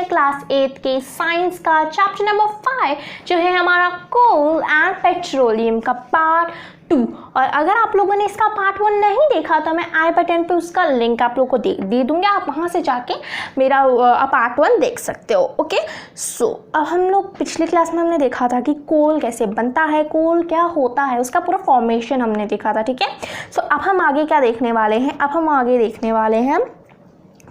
Class 8 के science का chapter number 5 जो है हमारा कोल एंड पेट्रोलियम का पार्ट 2। और अगर आप लोगों ने इसका पार्ट 1 नहीं देखा तो मैं आई बटन पे उसका लिंक आप लोगों को दे दूंगी, आप वहां से जाके मेरा पार्ट 1 देख सकते हो। ओके, सो अब हम लोग पिछली क्लास में हमने देखा था कि कोल कैसे बनता है, कोल क्या होता है, उसका पूरा फॉर्मेशन हमने देखा था। ठीक है, सो अब हम आगे क्या देखने वाले हैं, अब हम आगे देखने वाले हैं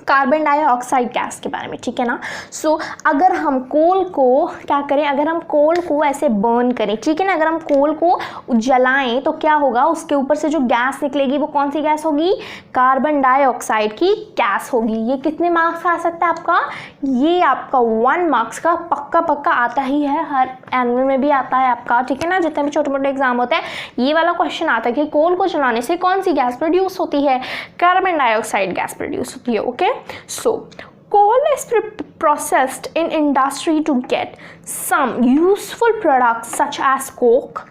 कार्बन डाइऑक्साइड गैस के बारे में। ठीक है ना। सो अगर हम कोल को क्या करें, अगर हम कोल को ऐसे बर्न करें, ठीक है ना, अगर हम कोल को जलाएं तो क्या होगा, उसके ऊपर से जो गैस निकलेगी वो कौन सी गैस होगी, कार्बन डाइऑक्साइड की गैस होगी। ये कितने मार्क्स का आ सकता है आपका, ये आपका 1 मार्क्स का पक्का आता ही है, हर एनुअल में भी आता है आपका। ठीक है ना, जितने भी छोटे मोटे एग्जाम होते हैं ये वाला क्वेश्चन आता है कि कोल को जलाने से कौन सी गैस प्रोड्यूस होती है, कार्बन डाइऑक्साइड गैस प्रोड्यूस होती है। Okay, so coal is processed in industry to get some useful products such as coke,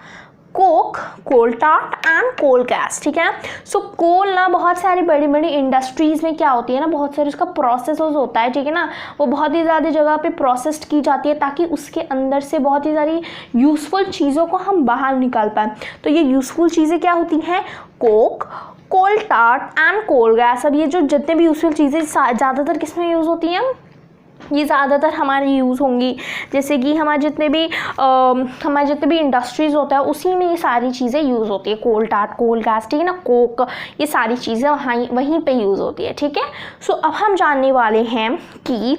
coal tar and coal gas। ठीक है, सो कोल ना बहुत सारी बड़ी बड़ी इंडस्ट्रीज में क्या होती है ना, बहुत सारे उसका प्रोसेस होता है। ठीक है ना, वो बहुत ही ज़्यादा जगह पे प्रोसेस्ड की जाती है ताकि उसके अंदर से बहुत ही सारी यूज़फुल चीज़ों को हम बाहर निकाल पाएँ। तो ये यूज़फुल चीज़ें क्या होती हैं, coke, coal tar and coal gas. अब ये जो जितने भी यूज़फुल चीज़ें ज़्यादातर किस में यूज़ होती हैं, ये ज़्यादातर हमारी यूज़ होंगी, जैसे कि हमारे जितने भी इंडस्ट्रीज़ होता है उसी में ये सारी चीज़ें यूज़ होती है, कोल टार्ट, कोल गैस, ठीक है ना, कोक, ये सारी चीज़ें वहीं पे यूज़ होती है। ठीक है, सो अब हम जानने वाले हैं कि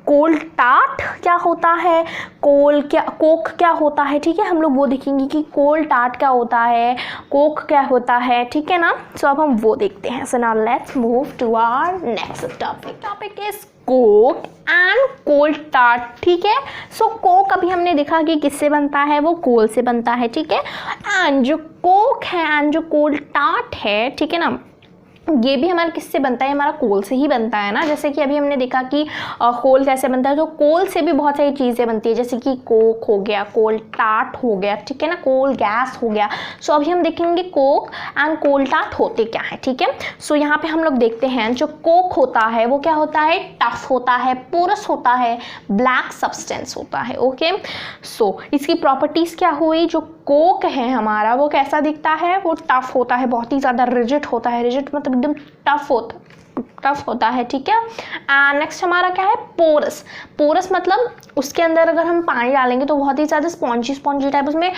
कोल टार्ट क्या होता है, कोक क्या होता है। ठीक है, हम लोग वो देखेंगे कि कोल टार्ट क्या होता है, कोक क्या होता है। ठीक है ना, सो अब हम वो देखते हैं। So now let's move to our next topic is coke and coal tar. ठीक है, सो कोक अभी हमने देखा कि किससे बनता है, वो कोल से बनता है। ठीक है, एंड जो कोक है एंड जो कोल टार्ट है, ठीक है ना, ये भी हमारा किससे बनता है, हमारा कोल से ही बनता है ना। जैसे कि अभी हमने देखा कि कोल कैसे बनता है, तो कोल से भी बहुत सारी चीज़ें बनती है, जैसे कि कोक हो गया, कोल टार्ट हो गया, ठीक है ना, कोल गैस हो गया। सो अभी हम देखेंगे कोक एंड कोल टार्ट होते क्या है। ठीक है, सो यहाँ पे हम लोग देखते हैं जो कोक होता है वो क्या होता है, टफ होता है, पोरस होता है, ब्लैक सब्सटेंस होता है। ओके, सो इसकी प्रॉपर्टीज़ क्या हुई, जो कोक है हमारा वो कैसा दिखता है, वो टफ होता है, बहुत ही ज़्यादा रिजिड होता है, रिजिड मतलब एकदम टफ होता है। ठीक है, एंड नेक्स्ट हमारा क्या है, पोरस मतलब उसके अंदर अगर हम पानी डालेंगे तो बहुत ही ज़्यादा स्पॉन्जी टाइप, उसमें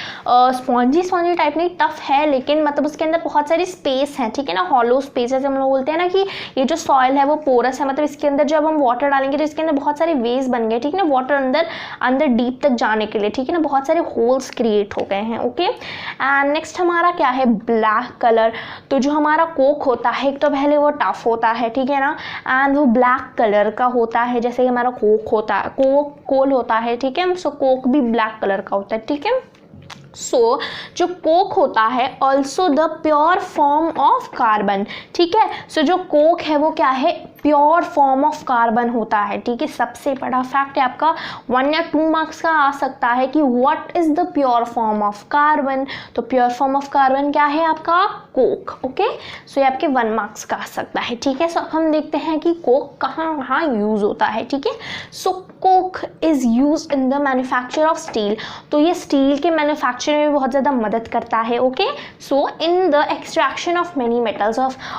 स्पॉन्जी टाइप नहीं, टफ है, लेकिन मतलब उसके अंदर बहुत सारी स्पेस है। ठीक है ना, हॉलो स्पेस, जैसे हम लोग बोलते हैं ना कि ये जो सॉइल है वो पोरस है, मतलब इसके अंदर जब हम वाटर डालेंगे तो इसके अंदर बहुत सारे वेज बन गए। ठीक है ना, वाटर अंदर डीप तक जाने के लिए, ठीक है ना, बहुत सारे होल्स क्रिएट हो गए हैं। ओके, एंड नेक्स्ट हमारा क्या है, ब्लैक कलर। तो जो हमारा कोक होता है एक तो पहले वो टफ होता है, ठीक है ना, एंड वो ब्लैक कलर का होता है, जैसे कि हमारा कोक होता है, कोल होता है। ठीक है, सो कोक भी ब्लैक कलर का होता है। ठीक है, सो जो कोक होता है also the pure form of carbon. ठीक है, सो जो कोक है वो क्या है, प्योर फॉर्म ऑफ कार्बन होता है। ठीक है, सबसे बड़ा फैक्ट है आपका 1 या 2 मार्क्स का आ सकता है कि what is the pure form of carbon. तो प्योर फॉर्म ऑफ कार्बन क्या है आपका, कोक। ओके, सो ये आपके 1 मार्क्स का आ सकता है। ठीक है, सो हम देखते हैं कि कोक कहाँ यूज होता है। ठीक है, so coke is use in the manufacture of steel. तो ये स्टील के मैन्युफैक्चर में बहुत ज़्यादा मदद करता है। Okay, so in the extraction of many metals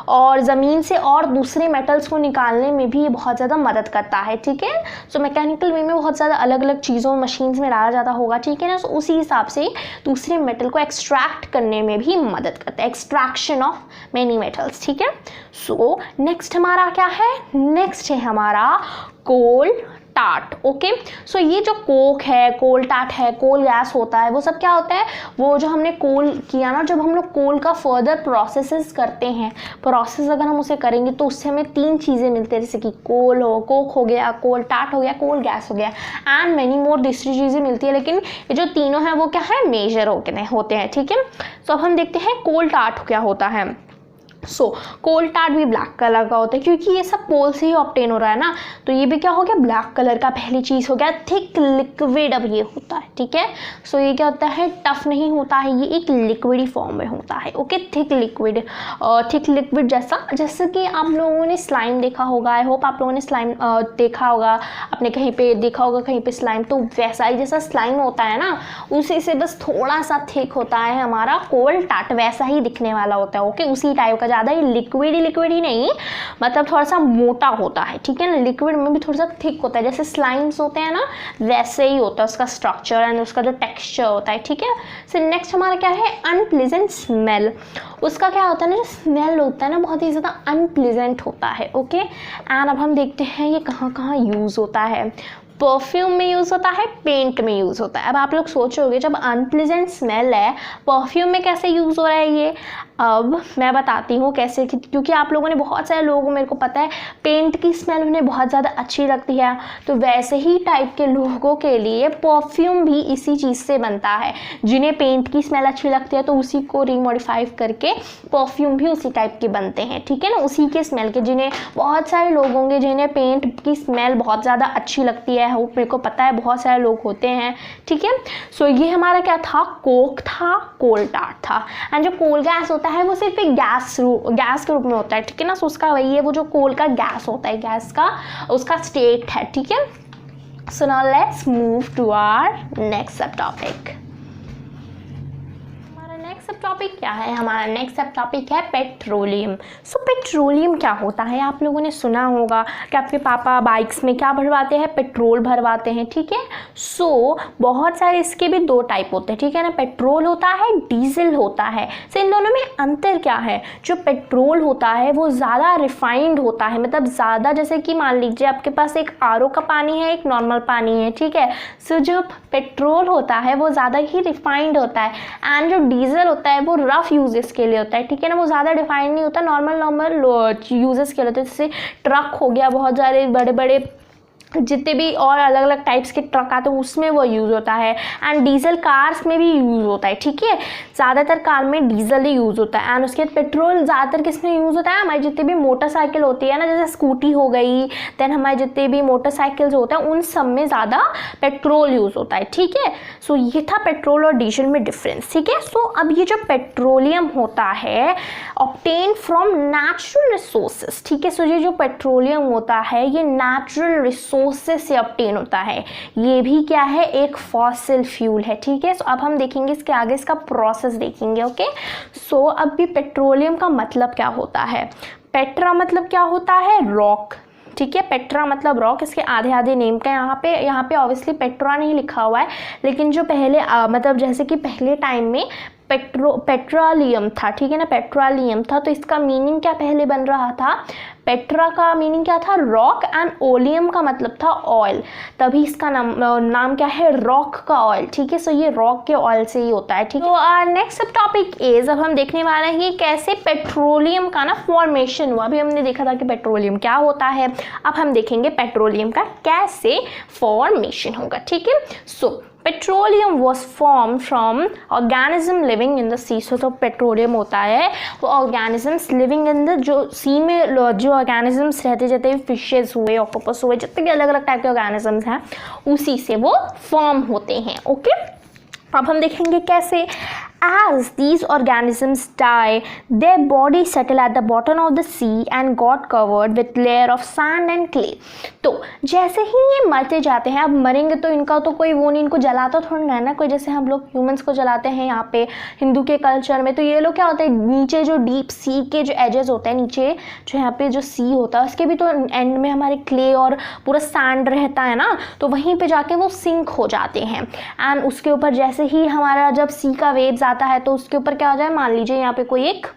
और ज़मीन से और दूसरे मेटल्स को निकालने में भी ये बहुत ज़्यादा मदद करता है। ठीक है, सो मैकेनिकल वे में बहुत ज़्यादा अलग अलग चीज़ों मशीन्स में डाला जाता होगा। ठीक है ना, सो उसी हिसाब से दूसरे मेटल को एक्सट्रैक्ट करने में भी मदद करता है, एक्सट्रैक्शन ऑफ मेनी मेटल्स। ठीक है, सो नेक्स्ट हमारा क्या है, नेक्स्ट है हमारा कोल टार्ट। ओके, सो ये जो कोक है, कोल टार्ट है, कोल गैस होता है, वो सब क्या होता है, वो जो हमने कोल किया ना, जब हम लोग कोल का फर्दर प्रोसेसेस करते हैं, प्रोसेस अगर हम उसे करेंगे तो उससे हमें 3 चीज़ें मिलती है, जैसे कि कोक हो गया, कोल टार्ट हो गया, कोल गैस हो गया, एंड मेनी मोर दूसरी चीज़ें मिलती है, लेकिन ये जो तीनों हैं वो क्या है, मेजर होते हैं। ठीक है, सो अब हम देखते हैं कोल टार्ट क्या होता है। सो कोल टार्ट भी ब्लैक कलर का होता है क्योंकि ये सब कोल से ही ऑब्टेन हो रहा है ना, तो ये भी क्या हो गया ब्लैक कलर का। पहली चीज़ हो गया थिक लिक्विड, अब ये होता है, ठीक है। सो ये क्या होता है, टफ नहीं होता है, ये एक लिक्विडी फॉर्म में होता है, ओके। थिक लिक्विड जैसे कि आप लोगों ने स्लाइम देखा होगा, आई होप आप लोगों ने स्लाइम देखा होगा, आपने कहीं पे देखा होगा कहीं पे स्लाइम, तो वैसा ही जैसा स्लाइम होता है ना, उसी से बस थोड़ा सा थिक होता है हमारा कोल टार्ट, वैसा ही दिखने वाला होता है, ओके। उसी टाइप का, ज़्यादा ही लिक्विड ही नहीं, मतलब थोड़ा सा मोटा होता है, ठीक है ना। लिक्विड में भी थोड़ा सा थिक होता है, जैसे स्लाइम्स होते हैं ना वैसे ही होता है उसका स्ट्रक्चर एंड उसका जो टेक्सचर होता है, ठीक है। सो नेक्स्ट हमारा क्या है, अनप्लीजेंट स्मेल। उसका क्या होता है ना, जो स्मेल होता है ना बहुत ही ज़्यादा अनप्लीजेंट होता है, ओके। एंड अब हम देखते हैं ये कहाँ कहाँ यूज़ होता है। परफ्यूम में यूज़ होता है, पेंट में यूज़ होता है। अब आप लोग सोचोगे जब अनप्लीजेंट स्मेल है परफ्यूम में कैसे यूज़ हो रहा है ये, अब मैं बताती हूँ कैसे, क्योंकि आप लोगों ने बहुत सारे लोगों, मेरे को पता है पेंट की स्मेल उन्हें बहुत ज़्यादा अच्छी लगती है, तो वैसे ही टाइप के लोगों के लिए परफ्यूम भी इसी चीज़ से बनता है। जिन्हें पेंट की स्मेल अच्छी लगती है तो उसी को रीमॉडिफाई करके परफ्यूम भी उसी टाइप के बनते हैं, ठीक है ना, उसी के स्मेल के। जिन्हें बहुत सारे लोग होंगे जिन्हें पेंट की स्मेल बहुत ज़्यादा अच्छी लगती है, होप मेरे को पता है बहुत सारे लोग होते हैं, ठीक है। सो ये हमारा क्या था, कोक था, कोल टार्ट था। एंड जो कोल गैस होता है वो सिर्फ एक गैस के रूप में होता है, ठीक है ना। सो उसका वही है, वो जो कोल का गैस होता है, गैस का उसका स्टेट है, ठीक है। So now let's move to our next sub topic. Next sub topic क्या है, हमारा नेक्स्ट सब टॉपिक है पेट्रोलियम। सो पेट्रोलियम क्या होता है, आप लोगों ने सुना होगा कि आपके पापा बाइक्स में क्या भरवाते हैं, पेट्रोल भरवाते हैं, ठीक है। सो बहुत सारे इसके भी दो टाइप होते हैं, ठीक है ना, पेट्रोल होता है, डीजल होता है। सो इन दोनों में अंतर क्या है, जो पेट्रोल होता है वो ज़्यादा रिफाइंड होता है, मतलब ज़्यादा, जैसे कि मान लीजिए आपके पास एक आरओ का पानी है, एक नॉर्मल पानी है, ठीक है। सो जो पेट्रोल होता है वो ज़्यादा ही रिफाइंड होता है, एंड जो डीजल होता है वो रफ यूजेस के लिए होता है, ठीक है ना, वो ज़्यादा डिफाइंड नहीं होता, नॉर्मल यूजेस के लिए होता है। जैसे ट्रक हो गया, बहुत सारे बड़े बड़े जितने भी और अलग अलग टाइप्स के ट्रक आते हैं उसमें वो यूज़ होता है। एंड डीजल कार्स में भी यूज़ होता है, ठीक है, ज़्यादातर कार में डीजल ही यूज़ होता है। एंड उसके बाद पेट्रोल ज़्यादातर किस में यूज़ होता है, हमारी जितनी भी मोटरसाइकिल होती है ना, जैसे स्कूटी हो गई, देन हमारे जितने भी मोटरसाइकिल्स होते हैं उन सब में ज़्यादा पेट्रोल यूज़ होता है, ठीक है। सो ये था पेट्रोल और डीजल में डिफरेंस, ठीक है। सो अब ये जो पेट्रोलियम होता है ऑब्टेन फ्रॉम नेचुरल रिसोर्सेज, ठीक है। सो ये जो पेट्रोलियम होता है ये नेचुरल रिसोर्सेज से ऑब्टेन होता है, ये भी क्या है, एक फॉसिल फ्यूल है, ठीक है। सो अब हम देखेंगे इसके आगे इसका प्रोसेस देखेंगे, ओके। सो अब भी पेट्रोलियम का मतलब क्या होता है, पेट्रा मतलब क्या होता है, रॉक, ठीक है। पेट्रा मतलब रॉक, इसके आधे आधे नेम का यहाँ पे ऑब्वियसली पेट्रा नहीं लिखा हुआ है, लेकिन जो पहले मतलब जैसे कि पहले टाइम में पेट्रोलियम था, ठीक है ना, पेट्रोलियम था, तो इसका मीनिंग क्या पहले बन रहा था, पेट्रा का मीनिंग क्या था, रॉक, एंड ओलियम का मतलब था ऑयल, तभी इसका नाम क्या है, रॉक का ऑयल, ठीक है। सो ये रॉक के ऑयल से ही होता है, ठीक है। तो नेक्स्ट सब टॉपिक इज, अब हम देखने वाले हैं कि कैसे पेट्रोलियम का ना फॉर्मेशन हुआ। अभी हमने देखा था कि पेट्रोलियम क्या होता है, अब हम देखेंगे पेट्रोलियम का कैसे फॉर्मेशन होगा, ठीक है। So petroleum was form from organism living in the sea. So तो पेट्रोलियम होता है वो ऑर्गेनिजम्स लिविंग इन द, जो सी में जो ऑर्गेनिजम्स रहते, जैसे फिशेज हुए, ऑक्टोपस हुए, जितने भी अलग अलग टाइप के ऑर्गेनिजम्स हैं उसी से वो फॉर्म होते हैं, ओके। अब हम देखेंगे कैसे। As these organisms die, their bodies settle at the bottom of the sea and got covered with layer of sand and clay. तो जैसे ही ये मरते जाते हैं, अब मरेंगे तो इनका तो कोई वो नहीं, इनको जलाता थोड़ा ना है ना कोई, जैसे हम लोग ह्यूमंस को जलाते हैं यहाँ पे हिंदू के कल्चर में, तो ये लोग क्या होता है, नीचे जो डीप सी के जो एजेस होते हैं, नीचे जो यहाँ पे जो सी होता है उसके भी तो एंड में हमारे क्ले और पूरा सैंड रहता है ना, तो वहीं पे जाके वो सिंक हो जाते हैं। एंड उसके ऊपर जैसे ही हमारा जब सी का वेव्स आता है तो उसके ऊपर क्या हो जाए, मान लीजिए यहाँ पे कोई एक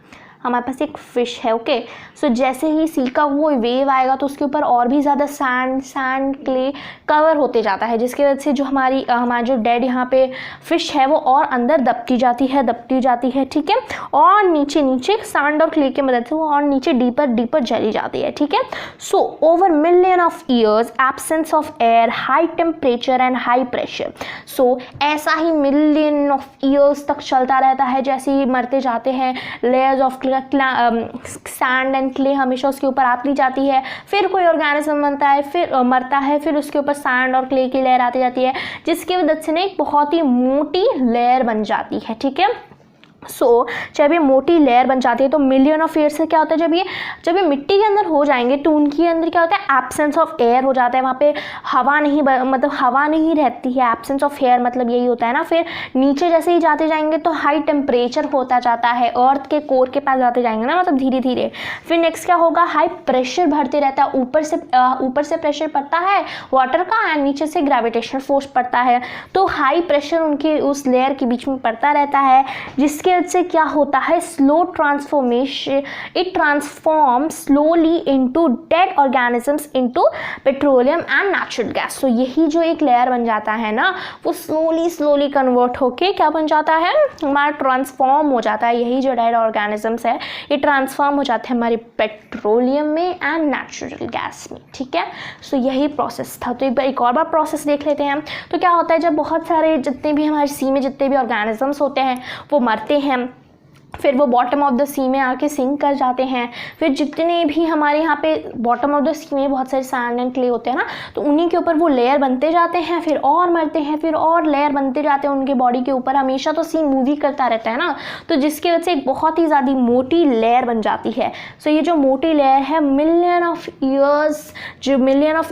हमारे पास एक फिश है, ओके। सो जैसे ही सी का वो वेव आएगा तो उसके ऊपर और भी ज़्यादा सैंड क्ले कवर होते जाता है, जिसकी वजह से जो हमारा जो डेड यहाँ पे फिश है वो और अंदर दबती जाती है, ठीक है। और नीचे सैंड और क्ले की मदद से वो और नीचे डीपर चली जाती है, ठीक है। So over million of years, absence of air, high temperature and high pressure. So ऐसा ही मिलियन ऑफ ईयर्स तक चलता रहता है, जैसे ही मरते जाते हैं layers of sand and clay हमेशा उसके ऊपर आती जाती है, फिर कोई ऑर्गेनिज्म बनता है, फिर मरता है, फिर उसके ऊपर सैंड और क्ले की लेयर आती जाती है, जिसकी वजह से ना एक बहुत ही मोटी लेयर बन जाती है। ठीक है, जब ये मोटी लेयर बन जाती है तो मिलियन ऑफ ईयर से क्या होता है, जब ये मिट्टी के अंदर हो जाएंगे तो उनके अंदर क्या होता है, एब्सेंस ऑफ एयर हो जाता है, वहाँ पे हवा नहीं रहती है। एब्सेंस ऑफ एयर मतलब यही होता है ना। फिर नीचे जैसे ही जाते जाएंगे तो हाई टेम्परेचर होता जाता है, अर्थ के कोर के पास जाते जाएंगे ना, मतलब धीरे धीरे। फिर नेक्स्ट क्या होगा, हाई प्रेशर बढ़ते रहता है, ऊपर से प्रेशर पड़ता है वाटर का एंड नीचे से ग्रेविटेशनल फोर्स पड़ता है, तो हाई प्रेशर उनके उस लेयर के बीच में पड़ता रहता है, जिसके से क्या होता है, slow transformation, it transform slowly into dead organisms into petroleum and natural gas. तो यही जो एक लेयर बन जाता है ना, वो स्लोली कन्वर्ट होके क्या बन जाता है, हमारा ट्रांसफॉर्म हो जाता है। यही जो डेड ऑर्गेनिजम्स है ये ट्रांसफॉर्म हो जाते हैं हमारे पेट्रोलियम में एंड नेचुरल गैस में। ठीक है, सो यही प्रोसेस था। तो एक और बार प्रोसेस देख लेते हैं। तो क्या होता है, जब बहुत सारे जितने भी हमारे सी में जितने भी ऑर्गेनिजम्स होते हैं वो मरते हैं, फिर वो बॉटम ऑफ द सी में आके सिंक कर जाते हैं। फिर जितने भी हमारे यहाँ पे बॉटम ऑफ द सी में बहुत सारे सैंड एंड क्ले होते हैं ना, तो उन्हीं के ऊपर वो लेयर बनते जाते हैं, फिर और मरते हैं, फिर और लेयर बनते जाते हैं उनके बॉडी के ऊपर। हमेशा तो सी मूवी करता रहता है ना, तो जिसकी वजह से एक बहुत ही ज़्यादा मोटी लेयर बन जाती है। सो ये जो मोटी लेयर है मिलियन ऑफ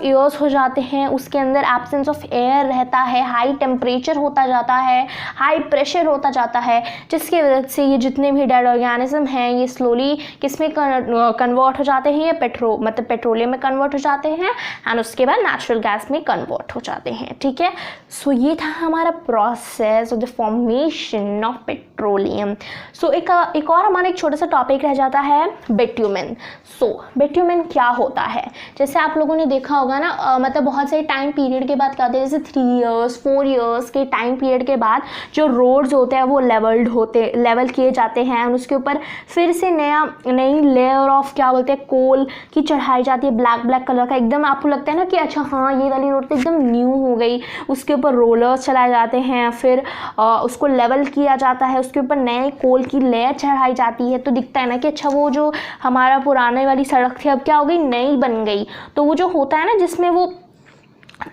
ईयर्स हो जाते हैं, उसके अंदर एब्सेंस ऑफ एयर रहता है, हाई टेम्परेचर होता जाता है, हाई प्रेशर होता जाता है, जिसकी वजह से ये जितने भी डेड ऑर्गेनिज्म हैं ये स्लोली किस में कन्वर्ट हो जाते हैं, ये पेट्रोलियम में कन्वर्ट हो जाते हैं एंड उसके बाद नेचुरल गैस में कन्वर्ट हो जाते हैं। ठीक है, सो ये था हमारा process of the formation of petroleum. So एक और हमारा एक छोटा सा टॉपिक रह जाता है बिट्यूमेन। सो बिट्यूमेन क्या होता है, जैसे आप लोगों ने देखा होगा ना, मतलब बहुत सारे टाइम पीरियड के बाद क्या होता है, जैसे 3 इयर्स 4 इयर्स के टाइम पीरियड के बाद जो रोड्स होते हैं वो लेवल किए जाते हैं, उसके ऊपर फिर से नई लेयर ऑफ क्या बोलते हैं, कोल की चढ़ाई जाती है, ब्लैक कलर का। एकदम आपको लगता है ना कि अच्छा हाँ ये वाली रोड तो एकदम न्यू हो गई। उसके ऊपर रोलर्स चलाए जाते हैं, फिर उसको लेवल किया जाता है, उसके ऊपर नए कोल की लेयर चढ़ाई जाती है, तो दिखता है ना कि अच्छा वो जो हमारा पुराने वाली सड़क थी अब क्या हो गई, नई बन गई। तो वो जो होता है ना जिसमें वो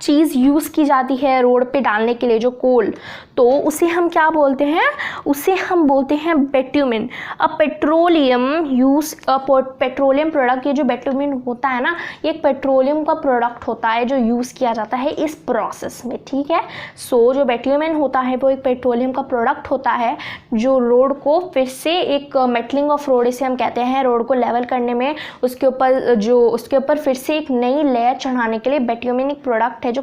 चीज़ यूज़ की जाती है रोड पे डालने के लिए, जो कोल, तो उसे हम क्या बोलते हैं, उसे हम बोलते हैं बिट्यूमेन। पेट्रोलियम प्रोडक्ट, ये जो बिट्यूमेन होता है ना, ये एक पेट्रोलियम का प्रोडक्ट होता है जो यूज़ किया जाता है इस प्रोसेस में। ठीक है, सो जो बिट्यूमेन होता है वो एक पेट्रोलियम का प्रोडक्ट होता है जो रोड को फिर से एक मेटलिंग ऑफ रोड, इसे हम कहते हैं, रोड को लेवल करने में उसके ऊपर फिर से एक नई लेयर चढ़ाने के लिए बिट्यूमेन एक प्रोडक्ट है जो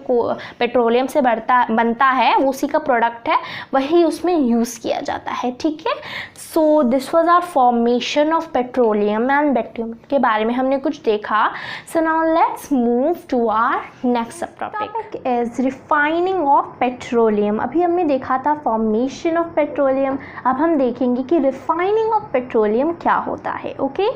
पेट्रोलियम से बनता है, वो उसी का प्रोडक्ट है, वही उसमें यूज़ किया जाता है। ठीक है, so this was our formation of petroleum and bitumen के बारे में हमने कुछ देखा। So now let's move to our next sub topic is refining of petroleum. अभी हमने देखा था फॉर्मेशन ऑफ पेट्रोलियम, अब हम देखेंगे कि रिफाइनिंग ऑफ पेट्रोलियम क्या होता है। Okay,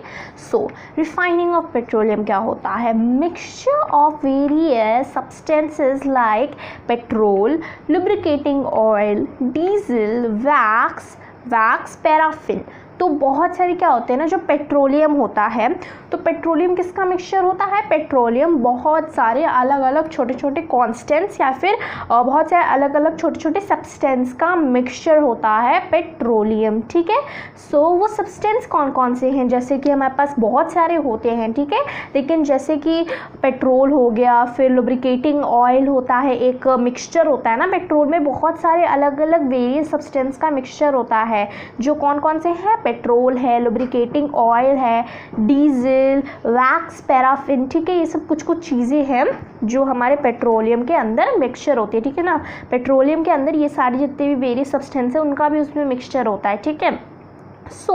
so refining of petroleum क्या होता है, mixture of various substances like petrol, lubricating oil, diesel, wax, paraffin। तो बहुत सारे क्या होते हैं ना, जो पेट्रोलियम होता है, तो पेट्रोलियम किसका मिक्सचर होता है, पेट्रोलियम बहुत सारे अलग अलग छोटे छोटे कॉन्स्टेंट्स या फिर बहुत सारे अलग अलग छोटे छोटे सब्सटेंस का मिक्सचर होता है पेट्रोलियम। ठीक है, सो वो सब्सटेंस कौन कौन से हैं, जैसे कि हमारे पास बहुत सारे होते हैं। ठीक है, लेकिन जैसे कि पेट्रोल हो गया, फिर लुब्रिकेटिंग ऑयल होता है, एक मिक्सचर होता है ना पेट्रोल में, बहुत सारे अलग अलग वेरियस सब्सटेंस का मिक्सचर होता है, जो कौन कौन से हैं, पेट्रोल है, लुब्रिकेटिंग ऑयल है, डीजल, वैक्स, पैराफिन। ठीक है, ये सब कुछ चीज़ें हैं जो हमारे पेट्रोलियम के अंदर मिक्सचर होती है। ठीक है ना, पेट्रोलियम के अंदर ये सारी जितने भी वेरियस सब्सटेंस है उनका भी उसमें मिक्सचर होता है। ठीक है, so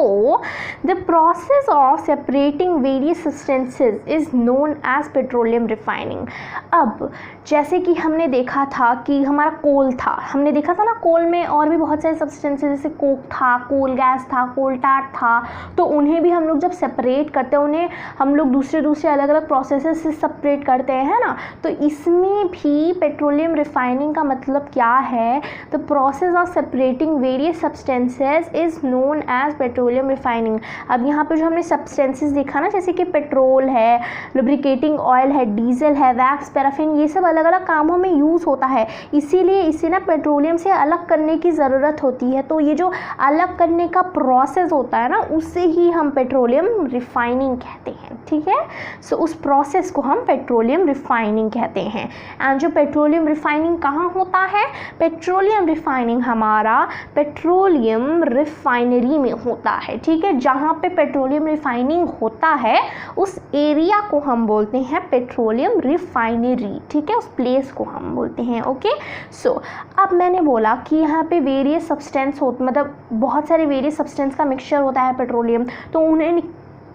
the process of separating various substances is known as petroleum refining। अब जैसे कि हमने देखा था कि हमारा कोल था, हमने देखा था ना कोल में और भी बहुत सारे सब्सटेंसेस जैसे कोक था, कोल गैस था, कोल टार था, तो उन्हें भी हम लोग जब सेपरेट करते हैं, उन्हें हम लोग दूसरे अलग अलग प्रोसेसेस से सेपरेट करते हैं, है ना। तो इसमें भी पेट्रोलियम रिफाइनिंग का मतलब क्या है, the process of separating various substances is known as petroleum refining. अब यहाँ पे जो हमने सब्सटेंसेस देखा ना, जैसे कि पेट्रोल है, लुब्रिकेटिंग ऑयल है, डीजल है, वैक्स, पैराफिन, ये सब अलग अलग कामों में यूज़ होता है, इसीलिए इसे ना पेट्रोलियम से अलग करने की ज़रूरत होती है। तो ये जो अलग करने का प्रोसेस होता है ना, उससे ही हम पेट्रोलियम रिफाइनिंग कहते हैं, ठीक है। सो उस प्रोसेस को हम पेट्रोलियम रिफाइनिंग कहते हैं। एंड जो पेट्रोलियम रिफाइनिंग कहाँ होता है, पेट्रोलियम रिफाइनिंग हमारा पेट्रोलियम रिफाइनरी में होता है, ठीक है। जहाँ पे पेट्रोलियम रिफाइनिंग होता है उस एरिया को हम बोलते हैं पेट्रोलियम रिफाइनरी, ठीक है, उस प्लेस को हम बोलते हैं। ओके, सो अब मैंने बोला कि यहाँ पे वेरियस सब्सटेंस मतलब बहुत सारे वेरियस सब्सटेंस का मिक्सचर होता है पेट्रोलियम, तो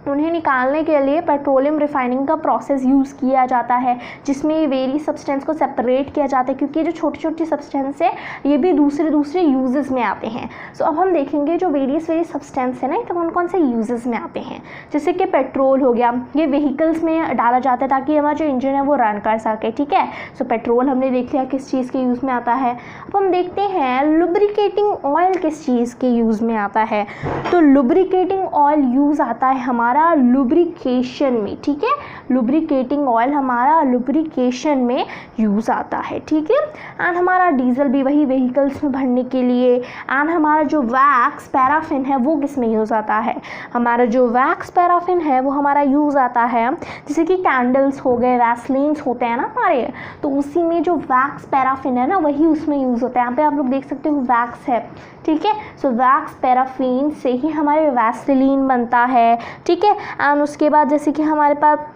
उन्हें निकालने के लिए पेट्रोलियम रिफाइनिंग का प्रोसेस यूज़ किया जाता है, जिसमें वेरियस सब्सटेंस को सेपरेट किया जाता है, क्योंकि जो छोटी छोटी सब्सटेंस है ये भी दूसरे यूजेस में आते हैं। सो अब हम देखेंगे जो वेरियस सब्सटेंस है ना, तो कौन कौन से यूजेस में आते हैं। जैसे कि पेट्रोल हो गया, ये व्हीकल्स में डाला जाता है ताकि हमारा जो इंजन है वो रन कर सके, ठीक है। सो पेट्रोल हमने देख लिया किस चीज़ के यूज़ में आता है। अब हम देखते हैं लुब्रिकेटिंग ऑयल किस चीज़ के यूज़ में आता है। तो लुब्रिकेटिंग ऑयल यूज़ आता है हमारा लुब्रिकेशन में, ठीक है। लुब्रिकेटिंग ऑयल हमारा लुब्रिकेशन में यूज़ आता है, ठीक है। एंड हमारा डीजल भी वही व्हीकल्स में भरने के लिए। एंड हमारा जो वैक्स पैराफिन है वो किस में यूज़ आता है, हमारा जो वैक्स पैराफिन है वो हमारा यूज़ आता है, जैसे कि कैंडल्स हो गए, वैसलीन्स होते हैं ना हमारे, तो उसी में जो वैक्स पैराफिन है ना वही उसमें यूज़ होता है। यहाँ पे आप लोग देख सकते हो वैक्स है, ठीक है। सो वैक्स पैराफिन से ही हमारे वैसलीन बनता है, ठीक है। एंड उसके बाद जैसे कि हमारे पास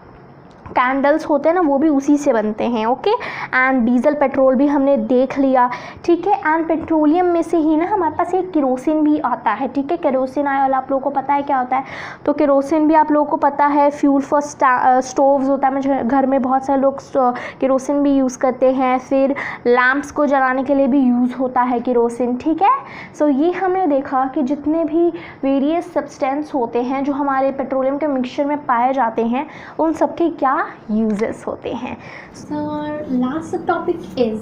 कैंडल्स होते हैं ना वो भी उसी से बनते हैं, ओके। एंड डीजल पेट्रोल भी हमने देख लिया, ठीक है। एंड पेट्रोलियम में से ही ना हमारे पास एक केरोसिन भी आता है, ठीक है। केरोसिन ऑयल आप लोगों को पता है क्या होता है, तो केरोसिन भी आप लोगों को पता है फ्यूल फॉर स्टोव्स होता है। मुझे घर में बहुत सारे लोग केरोसिन भी यूज़ करते हैं, फिर लैम्प्स को जलाने के लिए भी यूज़ होता है केरोसिन, ठीक है। सो ये हमने देखा कि जितने भी वेरियस सब्सटेंस होते हैं जो हमारे पेट्रोलियम के मिक्सचर में पाए जाते हैं उन सबके क्या यूजेस होते हैं। So last topic is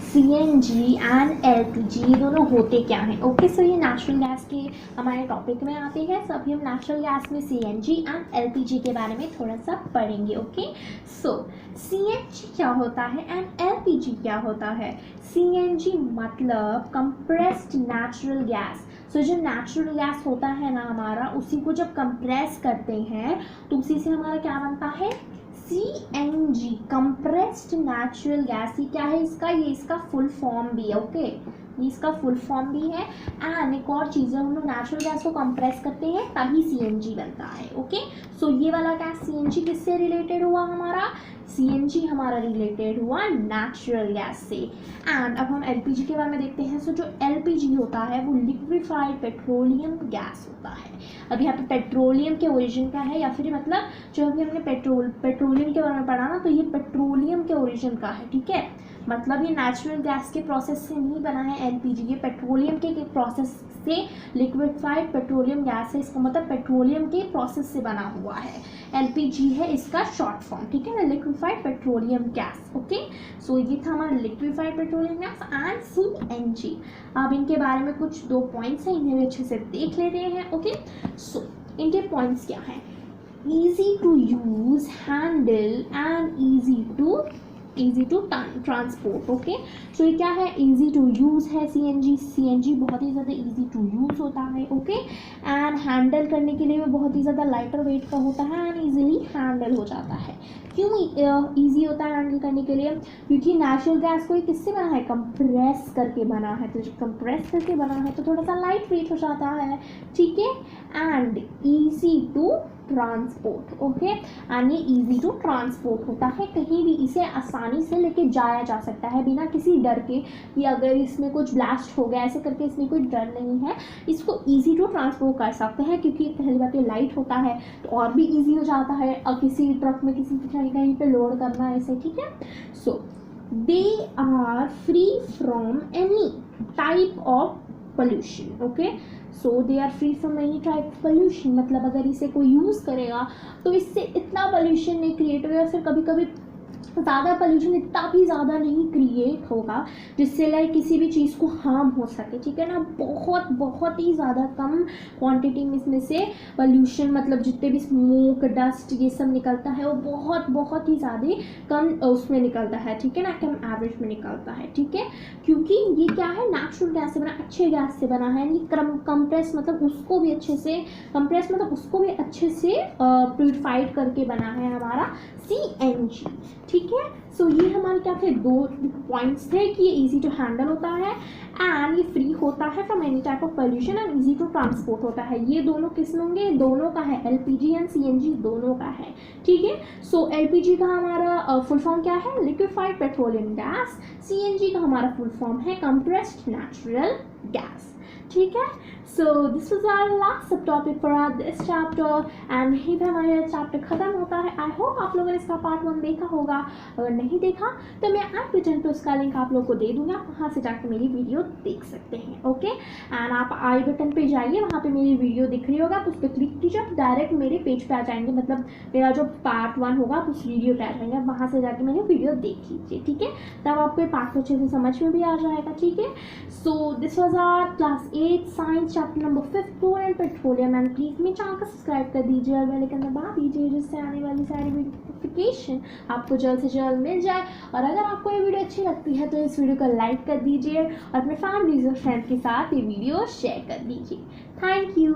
CNG and LPG, दोनों होते क्या हैं। ओके, सो ये नेचुरल गैस के हमारे टॉपिक में आते हैं। सो अभी हम नेचुरल गैस में CNG एंड LPG के बारे में थोड़ा सा पढ़ेंगे। ओके, सो CNG क्या होता है एंड LPG क्या होता है। CNG मतलब कंप्रेस्ड नेचुरल गैस। सो जो नेचुरल गैस होता है ना हमारा, उसी को जब कंप्रेस करते हैं तो उसी से हमारा क्या बनता है, CNG, कंप्रेस्ड नेचुरल गैस। ये क्या है इसका, ये इसका फुल फॉर्म भी है, ओके, ये इसका फुल फॉर्म भी है। एंड एक और चीज़ है, हम लोग नेचुरल गैस को कंप्रेस करते हैं तभी CNG बनता है, ओके। सो ये वाला गैस CNG किससे रिलेटेड हुआ हमारा, CNG हमारा रिलेटेड हुआ नेचुरल गैस से। एंड अब हम LPG के बारे में देखते हैं। सो जो LPG होता है वो लिक्विफाइड पेट्रोलियम गैस होता है। अब यहाँ पे पेट्रोलियम के ओरिजिन का है, या फिर मतलब जो अभी हमने पेट्रोलियम के बारे में पढ़ा ना, तो ये पेट्रोलियम के ओरिजिन का है, ठीक है। मतलब ये नेचुरल गैस के प्रोसेस से नहीं बना है LPG, ये पेट्रोलियम के प्रोसेस से लिक्विफाइड पेट्रोलियम गैस है, इसका मतलब पेट्रोलियम के प्रोसेस से बना हुआ है। LPG है इसका शॉर्ट फॉर्म, ठीक है ना, liquefied petroleum gas, okay. So ये था हमारा liquefied petroleum gas and CNG। अब इनके बारे में कुछ 2 पॉइंट्स हैं, इन्हें भी अच्छे से देख लेते हैं, ओके। सो इनके पॉइंट्स क्या हैं, easy to use, handle and easy to transport, okay. So ये क्या है, ईजी टू यूज़ है CNG बहुत ही ज़्यादा ईजी टू यूज़ होता है, ओके। एंड हैंडल करने के लिए भी बहुत ही ज़्यादा लाइटर वेट का होता है एंड ईजिली हैंडल हो जाता है। क्यों ईजी होता है हैंडल करने के लिए, क्योंकि नेचुरल गैस को किससे बना है, कंप्रेस करके बना है। तो जब कंप्रेस करके बना है तो थोड़ा सा लाइट वेट हो जाता है, ठीक है। And easy to transport, okay. And ये ईजी टू ट्रांसपोर्ट होता है, कहीं भी इसे आसानी से लेके जाया जा सकता है बिना किसी डर के कि अगर इसमें कुछ ब्लास्ट हो गया, ऐसे करके इसमें कोई डर नहीं है। इसको ईजी टू ट्रांसपोर्ट कर सकते हैं क्योंकि पहली बात ये लाइट होता है तो और भी ईजी हो जाता है, और किसी ट्रक में किसी कहीं पे लोड करना ऐसे, ठीक है। So they are free from any type of pollution. Okay, so they are free from any type of pollution, मतलब अगर इसे कोई यूज़ करेगा तो इससे इतना पोल्यूशन नहीं क्रिएट होगा, फिर कभी कभी ज़्यादा पोल्यूशन इतना भी ज़्यादा नहीं क्रिएट होगा जिससे लाइक किसी भी चीज़ को हार्म हो सके, ठीक है ना। बहुत बहुत ही ज़्यादा कम क्वांटिटी में इसमें से पोल्यूशन, मतलब जितने भी स्मोक डस्ट ये सब निकलता है वो बहुत बहुत ही ज़्यादा कम उसमें निकलता है, ठीक है ना, कम एवरेज में निकलता है, ठीक है। क्योंकि ये क्या है, नेचुरल गैस से बना, अच्छे गैस से बना है, कंप्रेस मतलब उसको भी अच्छे से कंप्रेस मतलब उसको भी अच्छे से प्यूरिफाइड करके बना है हमारा CNG, ठीक है। सो ये हमारे क्या थे, दो पॉइंट्स थे कि ये इजी टू हैंडल होता है एंड ये फ्री होता है from any type of pollution and easy to transport होता है। ये दोनों किस में होंगे, दोनों का है, LPG एंड CNG दोनों का है, ठीक है। सो LPG का हमारा फुल फॉर्म क्या है, लिक्विफाइड पेट्रोलियम गैस। CNG का हमारा फुल फॉर्म है कंप्रेस्ड नेचुरल गैस, ठीक है। So this was our last sub topic for this chapter and यहीं पे हमारा चैप्टर खत्म होता है। आई होप आप लोगों ने इसका पार्ट 1 देखा होगा, अगर नहीं देखा तो मैं आई बटन पे उसका लिंक आप लोगों को दे दूंगा, वहाँ से जाकर मेरी वीडियो देख सकते हैं, ओके। एंड आप आई बटन पे जाइए, वहाँ पे मेरी वीडियो दिख रही होगा, आप उस पर क्लिक कीजिए, आप डायरेक्ट मेरे पेज पे आ जाएंगे, मतलब मेरा जो पार्ट 1 होगा आप उस वीडियो पे आ जाएंगे, वहाँ से जाके मेरी वीडियो देख लीजिए, ठीक है। तब आपको ये पार्ट अच्छे से समझ में भी आ जाएगा, ठीक है। So this was our class 8 science chapter number 5 coal and petroleum and please मेरे चैनल को सब्सक्राइब कर दीजिए और बेल आइकन दबा दीजिए जिससे आने वाली सारी नोटिफिकेशन आपको जल्द से जल्द मिल जाए। और अगर आपको ये वीडियो अच्छी लगती है तो इस वीडियो को लाइक कर दीजिए और अपने फैमिलीज और फ्रेंड्स के साथ ये वीडियो शेयर कर दीजिए। Thank you.